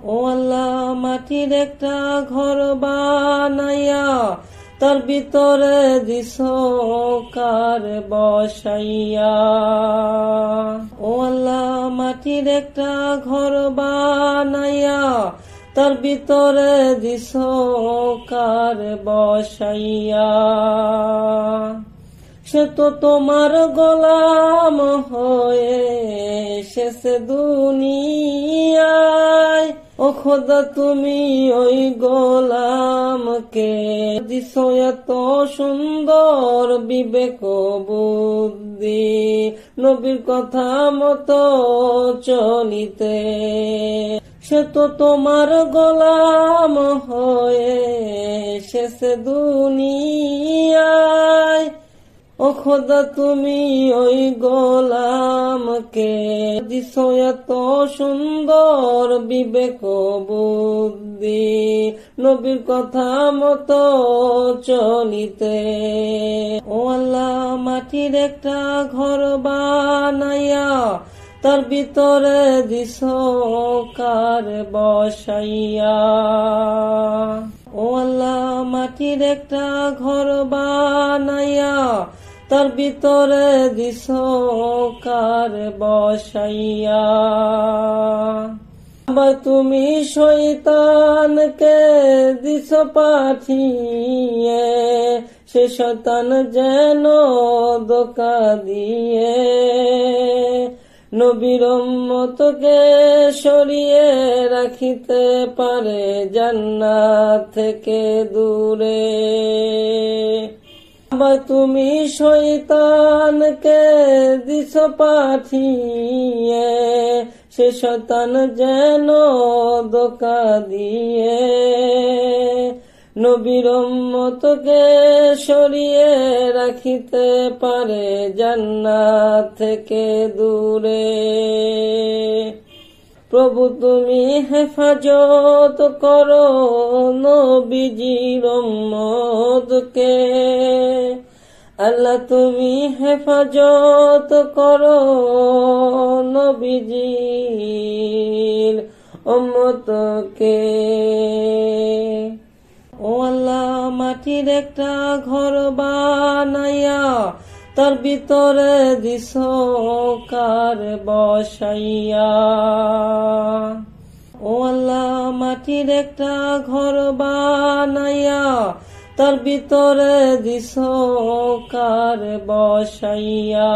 ও আল্লাহ, মাটির একটা ঘর বানাইয়া তার ভিতরে দিছো কার বসাইয়া। ও আল্লাহ, মাটির একটা ঘর বানাইয়া তার ভিতরে দিছো কার বসাইয়া। সে তো তোমার গোলাম হয়ে এসেছে দুনিয়ায়। ও খোদা, তুমি ওই গোলামকে দিছো এত সুন্দর বিবেক বুদ্ধি, নবীর কথা মতো চলিতে। সে তো তোমার গোলাম হয়ে এসেছে দুনিয়ায়। ও খোদা, তুমি ওই গোলামকে দিছো এত সুন্দর বিবেক বুদ্ধি, নবীর কথা মতো চলিতে। ও আল্লাহ, মাটির একটা ঘর বানাইয়া তার ভিতরে দিছো কার বসাইয়া। ও আল্লাহ, মাটির একটা ঘর বানাইয়া তার ভিতরে দিছো কার বসাইয়া। আবার তুমি শয়তানকে দিছো পাঠিয়ে, সে শয়তান যেন ধোঁকা দিয়ে নবীর উম্মতকে সরিয়ে রাখিতে পারে জান্নাত থেকে দূরে। আবার তুমি শয়তানকে দিছো পাঠিয়ে, সে শয়তান যেন ধোঁকা দিয়ে নবীর উম্মতকে সরিয়ে রাখিতে পারে জান্নাত থেকে দূরে। প্রভু, তুমি হেফাজত করো নবীজির উম্মতকে। আল্লাহ, তুমি হেফাজত করো নবীজির উম্মতকে। ও আল্লাহ, মাটির একটা ঘর বানাইয়া তার ভিতরে দিছো কার বসাইয়া। ও আল্লাহ, মাটির একটা ঘর বানাইয়া তার ভিতরে দিছো কার বসাইয়া।